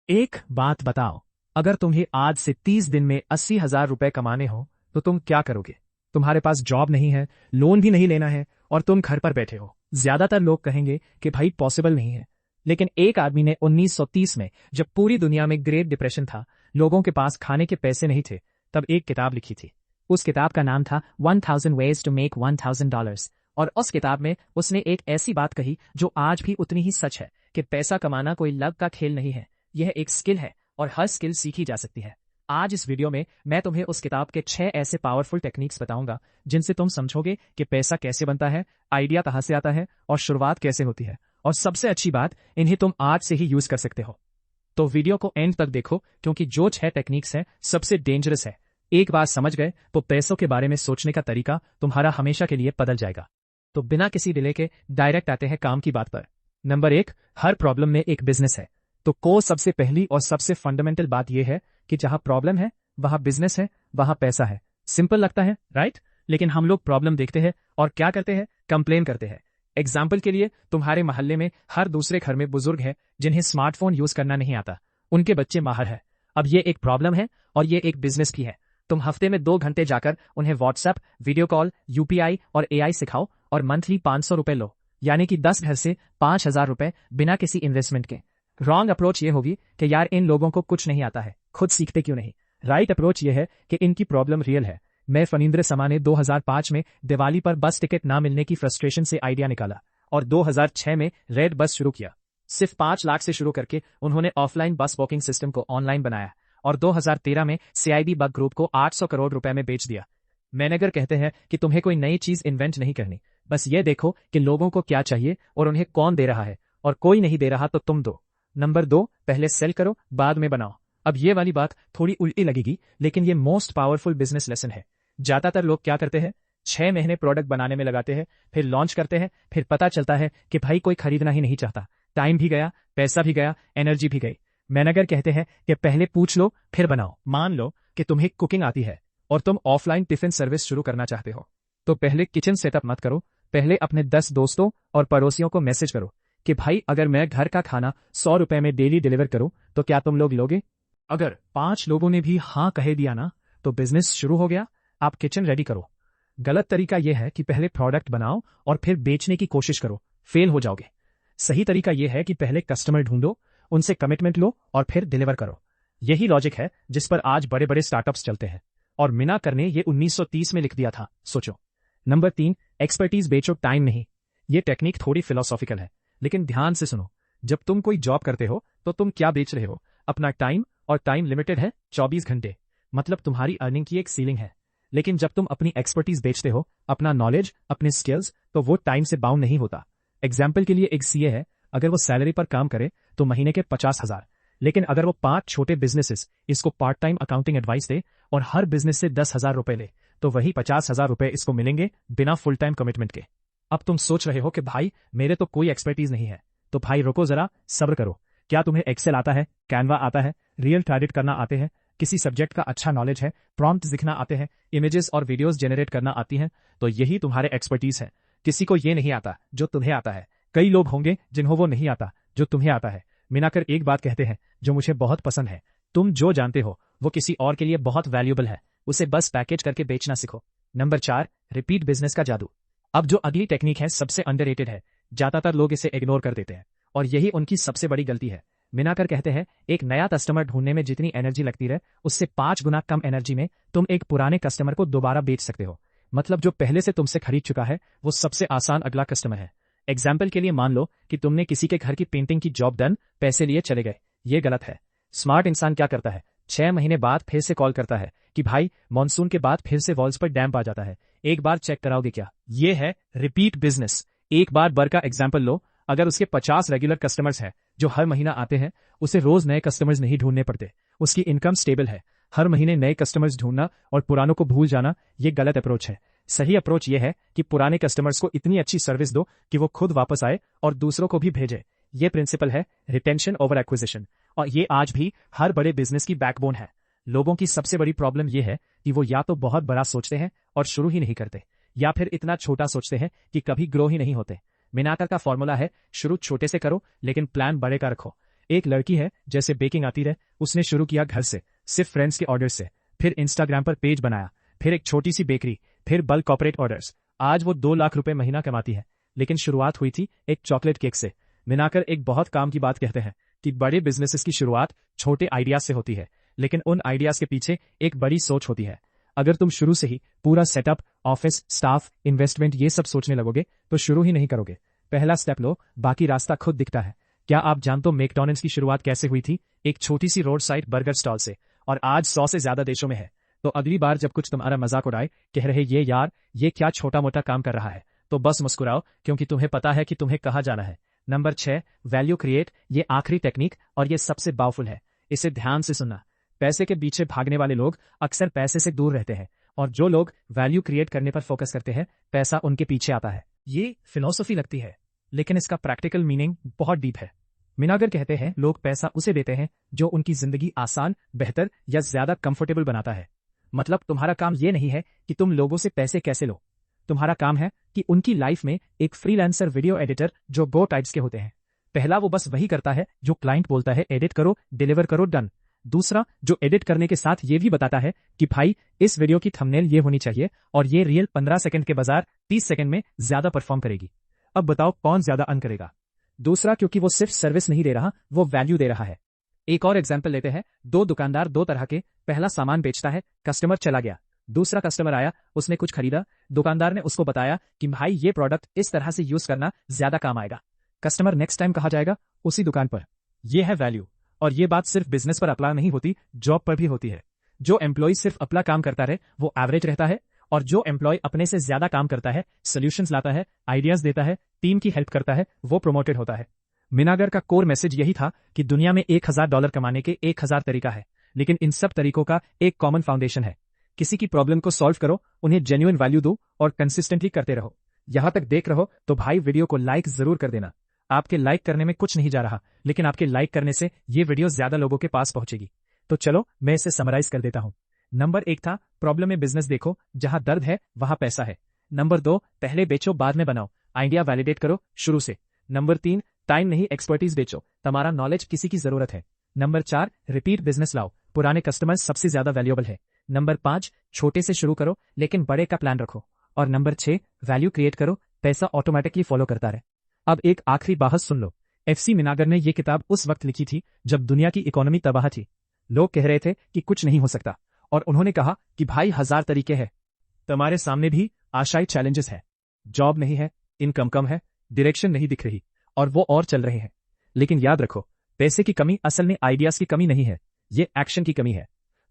एक बात बताओ, अगर तुम्हें आज से 30 दिन में 80,000 रुपए कमाने हो तो तुम क्या करोगे? तुम्हारे पास जॉब नहीं है, लोन भी नहीं लेना है और तुम घर पर बैठे हो। ज्यादातर लोग कहेंगे कि भाई पॉसिबल नहीं है। लेकिन एक आदमी ने 1930 में, जब पूरी दुनिया में ग्रेट डिप्रेशन था, लोगों के पास खाने के पैसे नहीं थे, तब एक किताब लिखी थी। उस किताब का नाम था 1000 Ways to Make $1000। और उस किताब में उसने एक ऐसी बात कही जो आज भी उतनी ही सच है कि पैसा कमाना कोई लक का खेल नहीं है, यह एक स्किल है और हर स्किल सीखी जा सकती है। आज इस वीडियो में मैं तुम्हें उस किताब के 6 ऐसे पावरफुल टेक्निक्स बताऊंगा जिनसे तुम समझोगे कि पैसा कैसे बनता है, आइडिया कहां से आता है और शुरुआत कैसे होती है। और सबसे अच्छी बात, इन्हें तुम आज से ही यूज कर सकते हो। तो वीडियो को एंड तक देखो, क्योंकि जो 6 टेक्निक्स हैं सबसे डेंजरस है। एक बार समझ गए तो पैसों के बारे में सोचने का तरीका तुम्हारा हमेशा के लिए बदल जाएगा। तो बिना किसी डिले के डायरेक्ट आते हैं काम की बात पर। नंबर 1, हर प्रॉब्लम में एक बिजनेस है। तो सबसे पहली और सबसे फंडामेंटल बात यह है कि जहां प्रॉब्लम है वहां बिजनेस है, वहां पैसा है। सिंपल लगता है, राइट? लेकिन हम लोग प्रॉब्लम देखते हैं और क्या करते हैं? कंप्लेन करते हैं। एग्जाम्पल के लिए, तुम्हारे मोहल्ले में हर दूसरे घर में बुजुर्ग है जिन्हें स्मार्टफोन यूज करना नहीं आता, उनके बच्चे माहिर है। अब ये एक प्रॉब्लम है और ये एक बिजनेस भी है। तुम हफ्ते में 2 घंटे जाकर उन्हें व्हाट्सएप, वीडियो कॉल, यूपीआई और एआई सिखाओ और मंथली 500 रुपए लो, यानी कि 10 घर से 5,000 रुपए बिना किसी इन्वेस्टमेंट के। रॉन्ग अप्रोच ये होगी कि यार इन लोगों को कुछ नहीं आता है, खुद सीखते क्यों नहीं। राइट अप्रोच ये है कि इनकी प्रॉब्लम रियल है। मैं फनींद्र समा ने 2005 में दिवाली पर बस टिकट ना मिलने की फ्रस्ट्रेशन से आइडिया निकाला और 2006 में रेड बस शुरू किया। सिर्फ 5 लाख से शुरू करके उन्होंने ऑफलाइन बस बुकिंग सिस्टम को ऑनलाइन बनाया और 2013 में सीआईबी बग ग्रुप को 800 करोड़ रुपए में बेच दिया। मैनेजर कहते हैं कि तुम्हें कोई नई चीज इन्वेंट नहीं करनी, बस ये देखो कि लोगों को क्या चाहिए और उन्हें कौन दे रहा है, और कोई नहीं दे रहा तो तुम दो। नंबर 2, पहले सेल करो बाद में बनाओ। अब ये वाली बात थोड़ी उल्टी लगेगी, लेकिन ये मोस्ट पावरफुल बिजनेस लेसन है। ज्यादातर लोग क्या करते हैं? 6 महीने प्रोडक्ट बनाने में लगाते हैं, फिर लॉन्च करते हैं, फिर पता चलता है कि भाई कोई खरीदना ही नहीं चाहता। टाइम भी गया, पैसा भी गया, एनर्जी भी गई। मैनेजर कहते हैं कि पहले पूछ लो फिर बनाओ। मान लो कि तुम्हें कुकिंग आती है और तुम ऑफलाइन टिफिन सर्विस शुरू करना चाहते हो, तो पहले किचन सेटअप मत करो। पहले अपने 10 दोस्तों और पड़ोसियों को मैसेज करो कि भाई अगर मैं घर का खाना 100 रुपए में डेली डिलीवर करूं तो क्या तुम लोग लोगे? अगर 5 लोगों ने भी हाँ कह दिया ना, तो बिजनेस शुरू हो गया। आप किचन रेडी करो। गलत तरीका यह है कि पहले प्रोडक्ट बनाओ और फिर बेचने की कोशिश करो, फेल हो जाओगे। सही तरीका यह है कि पहले कस्टमर ढूंढो, उनसे कमिटमेंट लो और फिर डिलीवर करो। यही लॉजिक है जिस पर आज बड़े बड़े स्टार्टअप्स चलते हैं। और मीनाकर ने ये 1930 में लिख दिया था, सोचो। नंबर 3, एक्सपर्टीज बेचो, टाइम नहीं। ये टेक्निक थोड़ी फिलोसॉफिकल है, लेकिन ध्यान से सुनो। जब तुम कोई जॉब करते हो तो तुम क्या बेच रहे हो? अपना टाइम, और टाइम लिमिटेड है, 24 घंटे। मतलब तुम्हारी अर्निंग की एक सीलिंग है। लेकिन जब तुम अपनी एक्सपर्टीज बेचते हो, अपना नॉलेज, अपने स्किल्स, तो वो टाइम से बाउंड नहीं होता। एग्जाम्पल के लिए एक सीए है, अगर वो सैलरी पर काम करे तो महीने के 50,000। लेकिन अगर वो 5 छोटे बिजनेसेस इसको पार्ट टाइम अकाउंटिंग एडवाइस दे और हर बिजनेस से 10,000 रुपए ले, तो वही 50,000 रुपए इसको मिलेंगे बिना फुल टाइम कमिटमेंट के। अब तुम सोच रहे हो कि भाई मेरे तो कोई एक्सपर्टीज नहीं है, तो भाई रुको जरा, सब्र करो। क्या तुम्हें एक्सेल आता है, कैनवा आता है, रियल एडिट करना आते हैं, किसी सब्जेक्ट का अच्छा नॉलेज है, प्रॉम्प्ट लिखना आते हैं, इमेजेस और वीडियोस जनरेट करना आती हैं, तो यही तुम्हारे एक्सपर्टीज है। किसी को ये नहीं आता जो तुम्हें आता है। कई लोग होंगे जिन्हों वो नहीं आता जो तुम्हें आता है। मीनाकर एक बात कहते हैं जो मुझे बहुत पसंद है, तुम जो जानते हो वो किसी और के लिए बहुत वैल्यूएबल है, उसे बस पैकेज करके बेचना सीखो। नंबर 4, रिपीट बिजनेस का जादू। अब जो अगली टेक्निक है सबसे अंडररेटेड है, ज्यादातर लोग इसे इग्नोर कर देते हैं और यही उनकी सबसे बड़ी गलती है। मीनाकर कहते हैं एक नया कस्टमर ढूंढने में जितनी एनर्जी लगती है, उससे 5 गुना कम एनर्जी में तुम एक पुराने कस्टमर को दोबारा बेच सकते हो। मतलब जो पहले से तुमसे खरीद चुका है वो सबसे आसान अगला कस्टमर है। एग्जाम्पल के लिए मान लो कि तुमने किसी के घर की पेंटिंग की जॉब डन, पैसे लिए चले गए। ये गलत है। स्मार्ट इंसान क्या करता है? 6 महीने बाद फिर से कॉल करता है कि भाई मॉनसून के बाद फिर से वॉल्स पर डैम्प आ जाता है, एक बार चेक कराओगे क्या? ये है रिपीट बिजनेस। एक बार बर का एग्जाम्पल लो, अगर उसके 50 रेगुलर कस्टमर्स हैं जो हर महीना आते हैं, उसे रोज नए कस्टमर्स नहीं ढूंढने पड़ते, उसकी इनकम स्टेबल है। हर महीने नए कस्टमर्स ढूंढना और पुरानों को भूल जाना, ये गलत अप्रोच है। सही अप्रोच ये है कि पुराने कस्टमर्स को इतनी अच्छी सर्विस दो कि वो खुद वापस आए और दूसरों को भी भेजे। ये प्रिंसिपल है रिटेंशन ओवर एक्विजिशन, और ये आज भी हर बड़े बिजनेस की बैकबोन है। लोगों की सबसे बड़ी प्रॉब्लम ये है कि वो या तो बहुत बड़ा सोचते हैं और शुरू ही नहीं करते, या फिर इतना छोटा सोचते हैं कि कभी ग्रो ही नहीं होते। मीनाकर का फॉर्मूला है, शुरू छोटे से करो लेकिन प्लान बड़े का रखो। एक लड़की है, जैसे बेकिंग आती रहे, उसने शुरू किया घर से, सिर्फ फ्रेंड्स के ऑर्डर से, फिर इंस्टाग्राम पर पेज बनाया, फिर एक छोटी सी बेकरी, फिर बल्क कॉर्पोरेट ऑर्डर्स। आज वो 2 लाख रुपए महीना कमाती है। लेकिन शुरुआत हुई थी एक चॉकलेट केक से। मिनाकर एक बहुत काम की बात कहते हैं कि बड़े बिजनेसेस की शुरुआत छोटे आइडियाज से होती है, लेकिन उन आइडियाज के पीछे एक बड़ी सोच होती है। अगर तुम शुरू से ही पूरा सेटअप, ऑफिस, स्टाफ, इन्वेस्टमेंट ये सब सोचने लगोगे तो शुरू ही नहीं करोगे। पहला स्टेप लो, बाकी रास्ता खुद दिखता है। क्या आप जानते हो मैकडॉनल्ड्स की शुरुआत कैसे हुई थी? एक छोटी सी रोड साइड बर्गर स्टॉल से, और आज 100 से ज्यादा देशों में है। तो अगली बार जब कुछ तुम्हारा मजाक उड़ाए, कह रहे ये यार ये क्या छोटा मोटा काम कर रहा है, तो बस मुस्कुराओ, क्योंकि तुम्हें पता है कि तुम्हें कहाँ जाना है। Number 6, value create. ये आखिरी टेक्निक और ये सबसे पावरफुल है। इसे ध्यान से सुनना। पैसे के पीछे भागने वाले लोग अक्सर पैसे से दूर रहते हैं, और जो लोग वैल्यू क्रिएट करने पर फोकस करते हैं, पैसा उनके पीछे आता है। ये फिलॉसफी लगती है, लेकिन इसका प्रैक्टिकल मीनिंग बहुत डीप है। मिनागर कहते हैं लोग पैसा उसे देते हैं जो उनकी जिंदगी आसान, बेहतर या ज्यादा कंफर्टेबल बनाता है। मतलब तुम्हारा काम ये नहीं है कि तुम लोगों से पैसे कैसे लो, तुम्हारा काम है कि उनकी लाइफ में एक फ्रीलांसर वीडियो एडिटर जो 2 टाइप्स के होते हैं। पहला, वो बस वही करता है जो क्लाइंट बोलता है, एडिट करो, डिलीवर करो, डन। दूसरा, जो एडिट करने के साथ ये भी बताता है कि भाई इस वीडियो की थंबनेल ये होनी चाहिए और ये रील 15 सेकंड के बजाय 30 सेकंड में ज्यादा परफॉर्म करेगी। अब बताओ कौन ज्यादा अर्न करेगा? दूसरा, क्योंकि वो सिर्फ सर्विस नहीं दे रहा, वो वैल्यू दे रहा है। एक और एग्जाम्पल लेते हैं। 2 दुकानदार 2 तरह के, पहला सामान बेचता है, कस्टमर चला गया। दूसरा कस्टमर आया, उसने कुछ खरीदा, दुकानदार ने उसको बताया कि भाई ये प्रोडक्ट इस तरह से यूज करना ज्यादा काम आएगा। कस्टमर नेक्स्ट टाइम कहाँ जाएगा? उसी दुकान पर। यह है वैल्यू। और ये बात सिर्फ बिजनेस पर अप्लाई नहीं होती, जॉब पर भी होती है। जो एम्प्लॉय सिर्फ अपना काम करता रहे वो एवरेज रहता है, और जो एम्प्लॉय अपने से ज्यादा काम करता है, सोल्यूशंस लाता है, आइडियाज देता है, टीम की हेल्प करता है, वो प्रमोटेड होता है। मिनागर का कोर मैसेज यही था कि दुनिया में $1000 कमाने के 1000 तरीका है, लेकिन इन सब तरीकों का एक कॉमन फाउंडेशन है। किसी की प्रॉब्लम को सॉल्व करो, उन्हें जेन्युइन वैल्यू दो और कंसिस्टेंटली करते रहो। यहां तक देख रहो तो भाई वीडियो को लाइक जरूर कर देना। आपके लाइक करने में कुछ नहीं जा रहा, लेकिन आपके लाइक करने से ये वीडियो ज्यादा लोगों के पास पहुंचेगी। तो चलो मैं इसे समराइज कर देता हूं। नंबर 1 था, प्रॉब्लम में बिजनेस देखो, जहां दर्द है वहां पैसा है। नंबर 2, पहले बेचो बाद में बनाओ, आइडिया वैलिडेट करो शुरू से। नंबर 3, टाइम नहीं एक्सपर्टीज बेचो, तुम्हारा नॉलेज किसी की जरूरत है। नंबर 4, रिपीट बिजनेस लाओ, पुराने कस्टमर्स सबसे ज्यादा वैल्यूएबल है। नंबर 5, छोटे से शुरू करो लेकिन बड़े का प्लान रखो। और नंबर 6, वैल्यू क्रिएट करो, पैसा ऑटोमेटिकली फॉलो करता रहे। अब एक आखिरी बात सुन लो। FC मिनागर ने यह किताब उस वक्त लिखी थी जब दुनिया की इकोनॉमी तबाह थी। लोग कह रहे थे कि कुछ नहीं हो सकता, और उन्होंने कहा कि भाई 1000 तरीके हैं। तुम्हारे सामने भी आशाई चैलेंजेस है। जॉब नहीं है, इनकम कम है, डायरेक्शन नहीं दिख रही, और वो और चल रहे हैं। लेकिन याद रखो, पैसे की कमी असल में आइडियाज की कमी नहीं है, ये एक्शन की कमी है।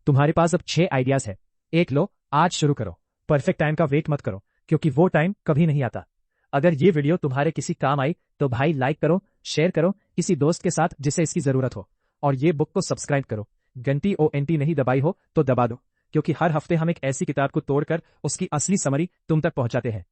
तुम्हारे पास अब 6 आइडियाज है। एक लो, आज शुरू करो। परफेक्ट टाइम का वेट मत करो, क्योंकि वो टाइम कभी नहीं आता। अगर ये वीडियो तुम्हारे किसी काम आई तो भाई लाइक करो, शेयर करो किसी दोस्त के साथ जिसे इसकी जरूरत हो, और ये बुक को सब्सक्राइब करो। घंटी ONT नहीं दबाई हो तो दबा दो, क्योंकि हर हफ्ते हम एक ऐसी किताब को तोड़कर उसकी असली समरी तुम तक पहुंचाते हैं।